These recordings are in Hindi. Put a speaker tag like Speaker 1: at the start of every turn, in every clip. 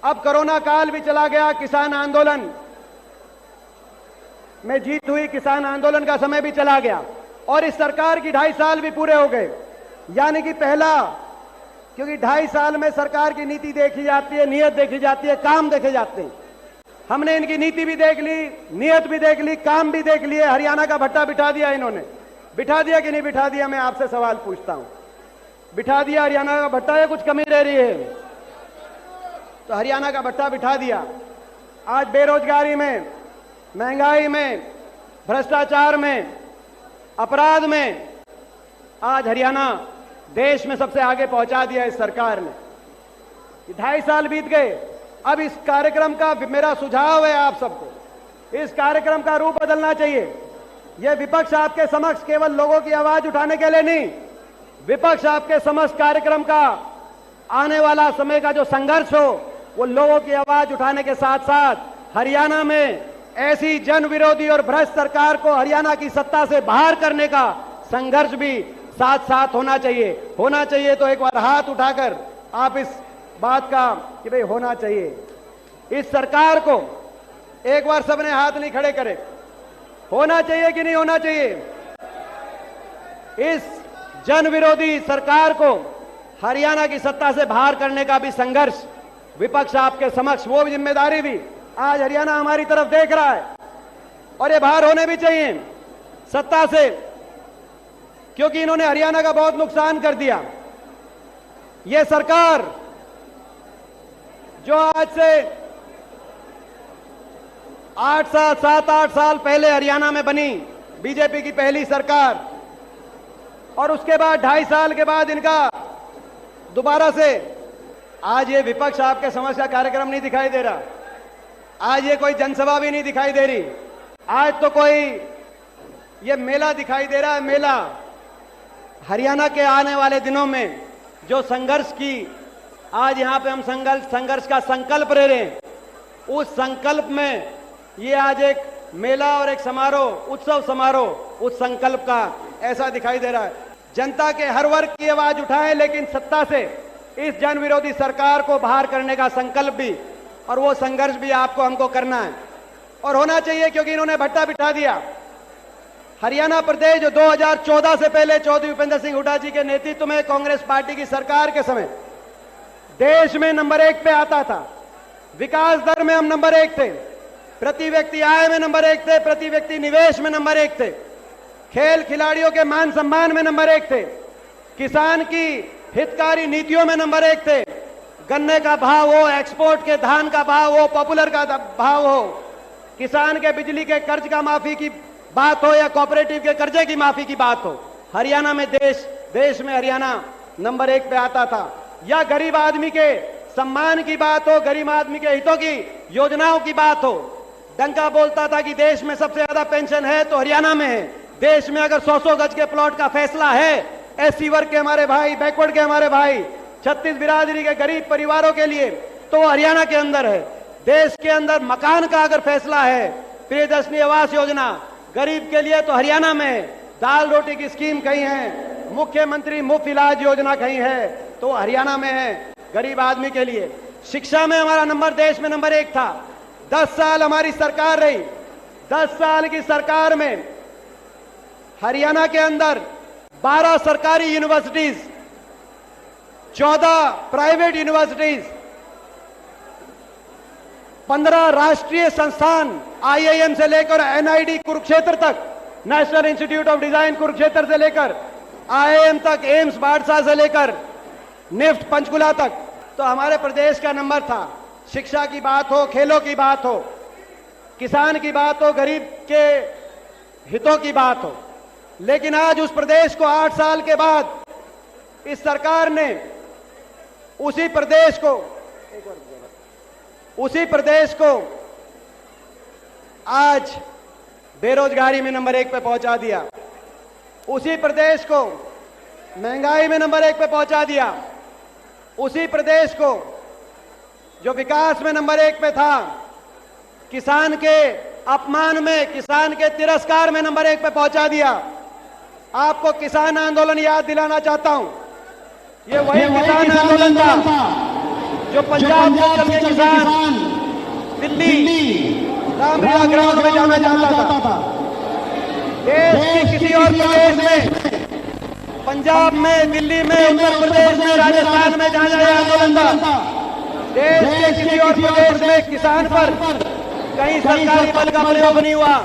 Speaker 1: अब कोरोना काल भी चला गया, किसान आंदोलन में जीत हुई, किसान आंदोलन का समय भी चला गया और इस सरकार की 2.5 साल भी पूरे हो गए। यानी कि पहला, क्योंकि 2.5 साल में सरकार की नीति देखी जाती है, नियत देखी जाती है, काम देखे जाते हैं। हमने इनकी नीति भी देख ली, नियत भी देख ली, काम भी देख लिए। हरियाणा का भट्टा बिठा दिया इन्होंने, बिठा दिया कि नहीं बिठा दिया? मैं आपसे सवाल पूछता हूं, बिठा दिया हरियाणा का भट्टा या कुछ कमी रह रही है? तो हरियाणा का भट्टा बिठा दिया। आज बेरोजगारी में, महंगाई में, भ्रष्टाचार में, अपराध में आज हरियाणा देश में सबसे आगे पहुंचा दिया इस सरकार ने। 2.5 साल बीत गए। अब इस कार्यक्रम का मेरा सुझाव है आप सबको, इस कार्यक्रम का रूप बदलना चाहिए। यह विपक्ष आपके समक्ष केवल लोगों की आवाज उठाने के लिए नहीं, विपक्ष आपके समक्ष कार्यक्रम का आने वाला समय का जो संघर्ष हो वो लोगों की आवाज उठाने के साथ साथ हरियाणा में ऐसी जन विरोधी और भ्रष्ट सरकार को हरियाणा की सत्ता से बाहर करने का संघर्ष भी साथ साथ होना चाहिए। तो एक बार हाथ उठाकर आप इस बात का कि भाई होना चाहिए। इस सरकार को एक बार सबने हाथ नहीं खड़े करे, होना चाहिए कि नहीं होना चाहिए? इस जन विरोधी सरकार को हरियाणा की सत्ता से बाहर करने का भी संघर्ष विपक्ष आपके समक्ष, वो भी जिम्मेदारी भी आज हरियाणा हमारी तरफ देख रहा है और ये बाहर होने भी चाहिए सत्ता से, क्योंकि इन्होंने हरियाणा का बहुत नुकसान कर दिया। ये सरकार जो आज से 7-8 साल पहले हरियाणा में बनी, बीजेपी की पहली सरकार, और उसके बाद 2.5 साल के बाद इनका दोबारा से, आज ये विपक्ष आपके समझ का कार्यक्रम नहीं दिखाई दे रहा, आज ये कोई जनसभा भी नहीं दिखाई दे रही, आज तो कोई ये मेला दिखाई दे रहा है, मेला। हरियाणा के आने वाले दिनों में जो संघर्ष की आज यहां पे हम संघर्ष का संकल्प ले रहे हैं, उस संकल्प में ये आज एक मेला और एक समारोह, उत्सव समारोह, उस संकल्प का ऐसा दिखाई दे रहा है। जनता के हर वर्ग की आवाज उठाएं, लेकिन सत्ता से इस जन विरोधी सरकार को बाहर करने का संकल्प भी और वो संघर्ष भी आपको हमको करना है और होना चाहिए, क्योंकि इन्होंने भट्टा बिठा दिया। हरियाणा प्रदेश जो 2014 से पहले चौधरी भूपेंद्र सिंह हुड्डा जी के नेतृत्व में कांग्रेस पार्टी की सरकार के समय देश में नंबर 1 पे आता था। विकास दर में हम नंबर 1 थे, प्रति व्यक्ति आय में नंबर 1 थे, प्रति व्यक्ति निवेश में नंबर 1 थे, खेल खिलाड़ियों के मान सम्मान में नंबर 1 थे, किसान की हितकारी नीतियों में नंबर 1 थे, गन्ने का भाव हो, एक्सपोर्ट के धान का भाव हो, पॉपुलर का भाव हो, किसान के बिजली के कर्ज का माफी की बात हो या कोऑपरेटिव के कर्जे की माफी की बात हो, हरियाणा में देश में हरियाणा नंबर 1 पे आता था। या गरीब आदमी के सम्मान की बात हो, गरीब आदमी के हितों की योजनाओं की बात हो, डंका बोलता था कि देश में सबसे ज्यादा पेंशन है तो हरियाणा में है। देश में अगर 100 गज के प्लॉट का फैसला है एससी वर्ग के हमारे भाई, बैकवर्ड के हमारे भाई, 36 बिरादरी के गरीब परिवारों के लिए, तो हरियाणा के अंदर है। देश के अंदर मकान का अगर फैसला है, प्रियदर्शनी आवास योजना गरीब के लिए, तो हरियाणा में दाल रोटी की स्कीम कहीं है, मुख्यमंत्री मुफ्त इलाज योजना कहीं है, तो हरियाणा में है गरीब आदमी के लिए। शिक्षा में हमारा नंबर देश में नंबर 1 था। 10 साल हमारी सरकार रही, 10 साल की सरकार में हरियाणा के अंदर 12 सरकारी यूनिवर्सिटीज, 14 प्राइवेट यूनिवर्सिटीज, 15 राष्ट्रीय संस्थान, आईआईएम से लेकर एनआईडी कुरुक्षेत्र तक, national institute of design Kurukshetra से लेकर आईआईएम तक, एम्स बाड़सा से लेकर निफ्ट पंचकुला तक, तो हमारे प्रदेश का नंबर था। शिक्षा की बात हो, खेलों की बात हो, किसान की बात हो, गरीब के हितों की बात हो। लेकिन आज उस प्रदेश को 8 साल के बाद इस सरकार ने उसी प्रदेश को आज बेरोजगारी में नंबर 1 पे पहुंचा दिया, उसी प्रदेश को महंगाई में नंबर 1 पे पहुंचा दिया, उसी प्रदेश को जो विकास में नंबर 1 पे था, किसान के अपमान में, किसान के तिरस्कार में नंबर 1 पे पहुंचा दिया। आपको किसान आंदोलन याद दिलाना चाहता हूं। ये वही किसान आंदोलन था जो पंजाब से चल के किसान रामलीला ग्राउंड में जाना चाहता था। देश के किसी और प्रदेश में, पंजाब में, दिल्ली में, उत्तर प्रदेश में, राजस्थान में जहां जहां आंदोलन था, देश के किसी और प्रदेश में किसान पर कहीं सरकारी बल का प्रयोग नहीं हुआ,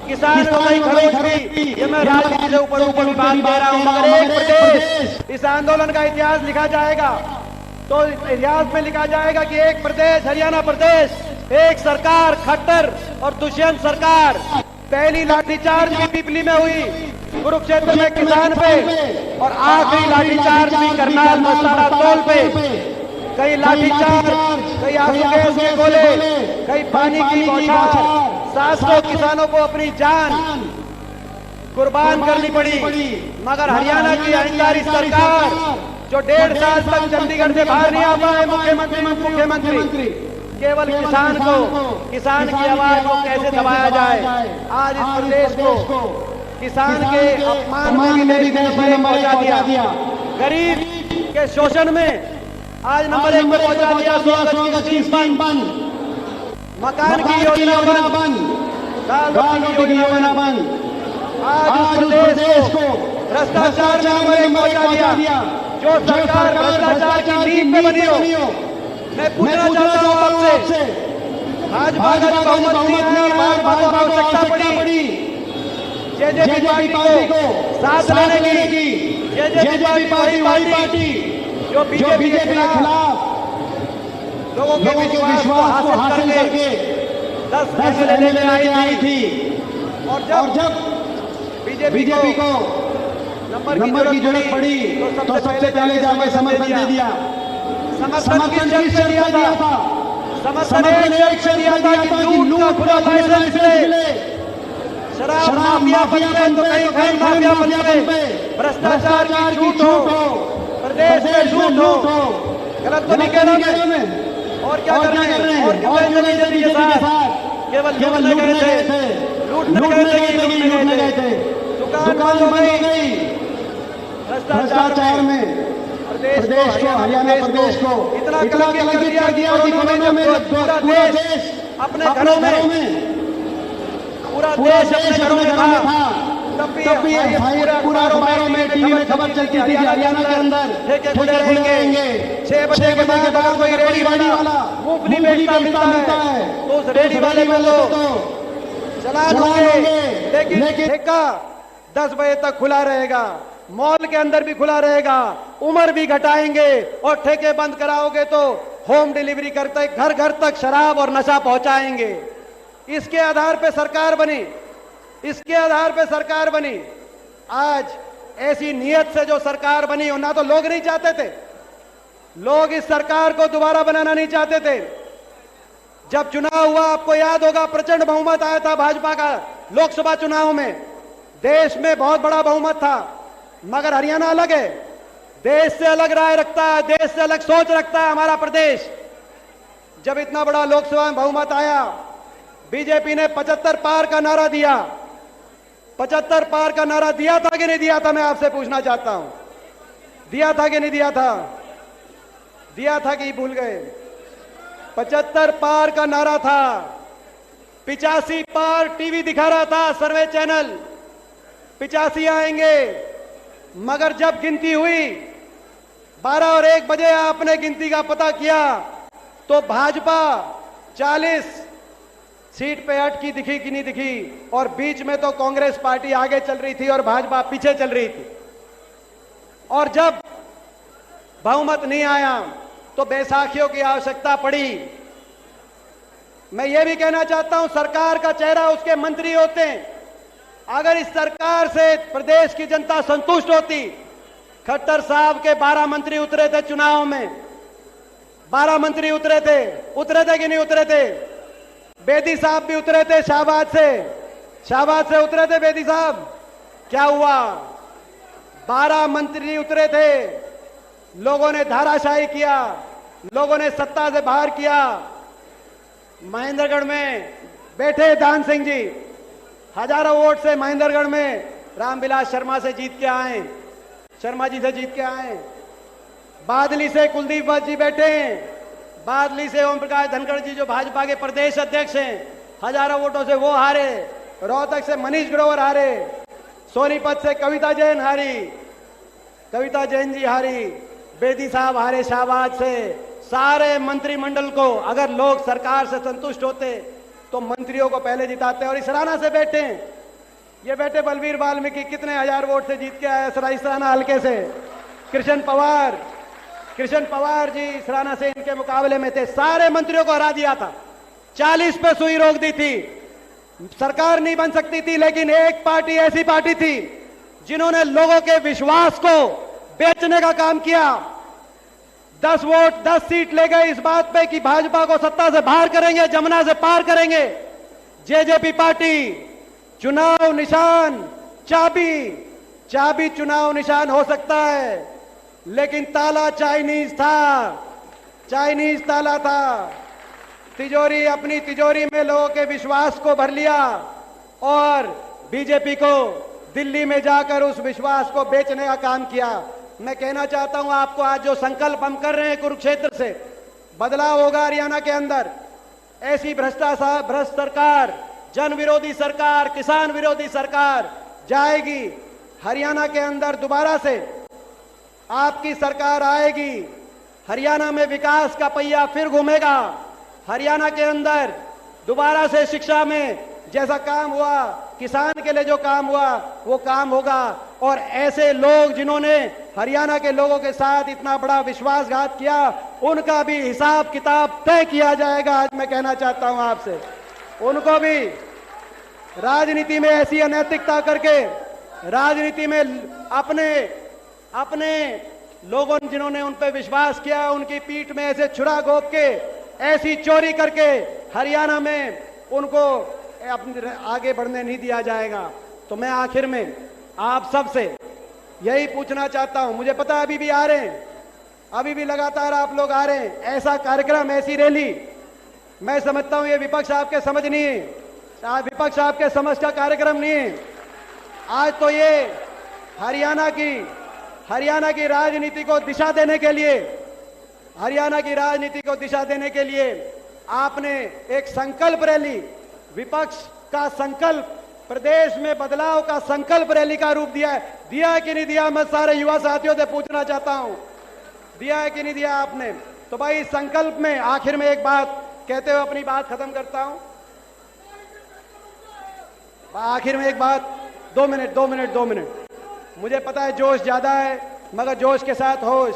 Speaker 1: किसान को कहीं खरोच भी। ये मैं राजनीति से ऊपर ऊपर बात कह रहा हूं, मगर एक प्रदेश, इस आंदोलन का इतिहास लिखा जाएगा तो इतिहास में लिखा जाएगा कि एक प्रदेश, हरियाणा प्रदेश, एक सरकार खट्टर और दुष्यंत सरकार, पहली लाठीचार्ज भी पिपली में हुई, कुरुक्षेत्र में किसान पे, और आखिरी लाठीचार्ज भी करनाल मस्ताना टोल पे। कहीं लाठीचार्ज, कहीं आंसू गैस के गोले, कहीं पानी की बौछार, 700 किसानों को अपनी जान कुर्बान करनी पड़ी। मगर हरियाणा की अहंकारी सरकार जो 1.5 साल तक चंडीगढ़ से बाहर नहीं आ पाए मुख्यमंत्री, केवल किसान की आवाज को कैसे दबाया जाए, आज इस प्रदेश को किसान के अपमान में भी पहुंचा दिया, गरीब के शोषण में आज नंबर 1 पर पहुंचा दिया। 100 गज की स्कीम बंद, मकान की योजना बंद, दाल रोटी की योजना बंद, आज इस प्रदेश को भ्रष्टाचार में नंबर 1 पहुंचा दिया। जो सरकार भ्रष्टाचार की नींव में बनी हो, मैं पूछना चाहता हूं आपसे, भाजपा का बहुमत नहीं है, भाजपा को आवश्यकता पड़ी जेजेपी पार्टी को साथ लेने की, जेजेपी पार्टी जो बीजेपी के खिलाफ लोगों के विश्वास को हासिल करके 10 फैसले लेने आई थी, और जब बीजेपी को नंबर की जरूरत पड़ी तो सबसे पहले जाके समर्थन दे दिया। समर्थन किस शर्त पे दिया था? समर्थन एक शर्त दिया था कि लूट का खुला लाइसेंस मिले, शराब माफिया बनते तो कहीं माफिया बनते, भ्रष्टाचार की छूट हो, प्रदेश में लूट हो। गलत तो नहीं कह रहा मैं, और क्या कर रहे हैं? और क्यों बीजेपी के साथ केवल लूटने गए थे, लूटने गए थे, दुकान बंद हो गई भ्रष्टाचार में। प्रदेश को, हरियाणा प्रदेश को इतना कलंकित कर दिया कि कोरोना में पूरा देश अपने घरों में, पूरा देश अपने घरों में था, तब भी पूरा अखबारों में, टीवी में खबर चलती थी कि हरियाणा के अंदर ठेके खुले रहेंगे, 6 बजे के बाद अगर कोई रेडी वाला मूंगफली बेचता मिलता है तो उस रेडी वाले को चला देंगे, लेकिन ठेका 10 बजे तक खुला रहेगा, मॉल के अंदर भी खुला रहेगा, उम्र भी घटाएंगे, और ठेके बंद कराओगे तो होम डिलीवरी करते घर घर तक शराब और नशा पहुंचाएंगे। इसके आधार पे सरकार बनी, इसके आधार पे सरकार बनी। आज ऐसी नीयत से जो सरकार बनी हो, ना तो लोग नहीं चाहते थे, लोग इस सरकार को दोबारा बनाना नहीं चाहते थे। जब चुनाव हुआ, आपको याद होगा, प्रचंड बहुमत आया था भाजपा का लोकसभा चुनाव में, देश में बहुत बड़ा बहुमत था। मगर हरियाणा अलग है, देश से अलग राय रखता है, देश से अलग सोच रखता है हमारा प्रदेश। जब इतना बड़ा लोकसभा में बहुमत आया, बीजेपी ने 75 पार का नारा दिया। 75 पार का नारा दिया था कि नहीं दिया था? मैं आपसे पूछना चाहता हूं, दिया था कि नहीं दिया था? दिया था कि भूल गए? 75 पार का नारा था, 85 पार टीवी दिखा रहा था, सर्वे चैनल 85 आएंगे। मगर जब गिनती हुई 12 और 1 बजे आपने गिनती का पता किया तो भाजपा 40 सीट पे अटकी, दिखी कि नहीं दिखी, और बीच में तो कांग्रेस पार्टी आगे चल रही थी और भाजपा पीछे चल रही थी। और जब बहुमत नहीं आया तो बैसाखियों की आवश्यकता पड़ी। मैं ये भी कहना चाहता हूं, सरकार का चेहरा उसके मंत्री होते हैं। अगर इस सरकार से प्रदेश की जनता संतुष्ट होती, खट्टर साहब के 12 मंत्री उतरे थे चुनाव में, 12 मंत्री उतरे थे कि नहीं उतरे थे? बेदी साहब भी उतरे थे, शाहबाद से उतरे थे बेदी साहब। क्या हुआ? 12 मंत्री उतरे थे, लोगों ने धाराशाही किया, लोगों ने सत्ता से बाहर किया। महेंद्रगढ़ में बैठे दान सिंह जी, हजारों वोट से महेंद्रगढ़ में रामविलास शर्मा से जीत के आए, शर्मा जी से जीत के आए। बादली से कुलदीप जी बैठे हैं, बादली से ओम प्रकाश धनखड़ जी जो भाजपा के प्रदेश अध्यक्ष हैं, हजारों वोटों से वो हारे, रोहतक से मनीष ग्रोवर हारे, सोनीपत से कविता जैन हारी, कविता जैन जी हारी, बेदी साहब हारे शाहबाद से। सारे मंत्रिमंडल को अगर लोग सरकार से संतुष्ट होते तो मंत्रियों को पहले जिताते। और इसराना से बैठे, ये बैठे बलवीर वाल्मीकि कितने हजार वोट से जीत के आया इसराना हल्के से। कृष्ण पवार जी इसराना से इनके मुकाबले में थे, सारे मंत्रियों को हरा दिया था, 40 पे सुई रोक दी थी। सरकार नहीं बन सकती थी, लेकिन एक पार्टी ऐसी पार्टी थी जिन्होंने लोगों के विश्वास को बेचने का काम किया। 10 वोट 10 सीट ले गए इस बात पे कि भाजपा को सत्ता से बाहर करेंगे, जमुना से पार करेंगे। जेजेपी पार्टी चुनाव निशान, चाबी चुनाव निशान हो सकता है, लेकिन ताला चाइनीज ताला था। तिजोरी, अपनी तिजोरी में लोगों के विश्वास को भर लिया और बीजेपी को दिल्ली में जाकर उस विश्वास को बेचने का काम किया। मैं कहना चाहता हूं आपको, आज जो संकल्प हम कर रहे हैं कुरुक्षेत्र से, बदलाव होगा हरियाणा के अंदर। ऐसी भ्रष्ट सरकार, जन विरोधी सरकार, किसान विरोधी सरकार जाएगी। हरियाणा के अंदर दोबारा से आपकी सरकार आएगी। हरियाणा में विकास का पहिया फिर घूमेगा। हरियाणा के अंदर दोबारा से शिक्षा में जैसा काम हुआ, किसान के लिए जो काम हुआ वो काम होगा। और ऐसे लोग जिन्होंने हरियाणा के लोगों के साथ इतना बड़ा विश्वासघात किया, उनका भी हिसाब किताब तय किया जाएगा। आज मैं कहना चाहता हूं आपसे, उनको भी राजनीति में ऐसी अनैतिकता करके, राजनीति में अपने लोगों जिन्होंने उन पर विश्वास किया, उनकी पीठ में ऐसे छुरा घोंप के, ऐसी चोरी करके हरियाणा में उनको आगे बढ़ने नहीं दिया जाएगा। तो मैं आखिर में आप सबसे यही पूछना चाहता हूं, मुझे पता है अभी भी आ रहे हैं, अभी भी लगातार आप लोग आ रहे हैं। ऐसा कार्यक्रम, ऐसी रैली, मैं समझता हूं ये विपक्ष आपके समझ नहीं है, विपक्ष आपके समझ का कार्यक्रम नहीं है। आज तो ये हरियाणा की राजनीति को दिशा देने के लिए, हरियाणा की राजनीति को दिशा देने के लिए आपने एक संकल्प रैली, विपक्ष का संकल्प, प्रदेश में बदलाव का संकल्प रैली का रूप दिया है कि नहीं दिया? मैं सारे युवा साथियों से पूछना चाहता हूं, दिया है कि नहीं दिया आपने? तो भाई संकल्प में आखिर में एक बात कहते हुए अपनी बात खत्म करता हूं। आखिर में एक बात, 2 मिनट। मुझे पता है जोश ज्यादा है, मगर जोश के साथ होश।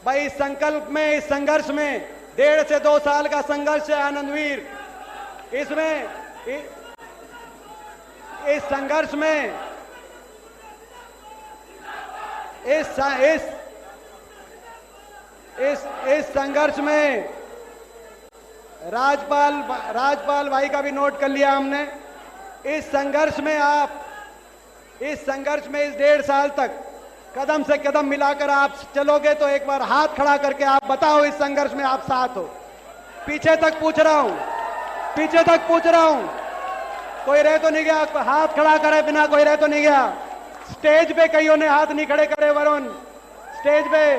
Speaker 1: भाई इस संकल्प में, इस संघर्ष में 1.5 से 2 साल का संघर्ष है आनंदवीर। इसमें इस संघर्ष में इस संघर्ष में राजपाल भाई का भी नोट कर लिया हमने। इस संघर्ष में इस 1.5 साल तक कदम से कदम मिलाकर आप चलोगे तो एक बार हाथ खड़ा करके आप बताओ इस संघर्ष में आप साथ हो। पीछे तक पूछ रहा हूं, कोई रह तो नहीं गया? हाथ खड़ा करे बिना कोई रह तो नहीं गया? स्टेज पे कईयों ने हाथ नहीं खड़े करे, वरुण स्टेज पे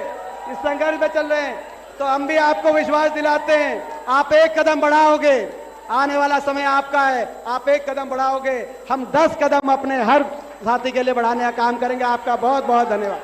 Speaker 1: इस संघर्ष में चल रहे हैं, तो हम भी आपको विश्वास दिलाते हैं, आप एक कदम बढ़ाओगे, आने वाला समय आपका है, आप एक कदम बढ़ाओगे, हम 10 कदम अपने हर साथी के लिए बढ़ाने का काम करेंगे। आपका बहुत बहुत धन्यवाद।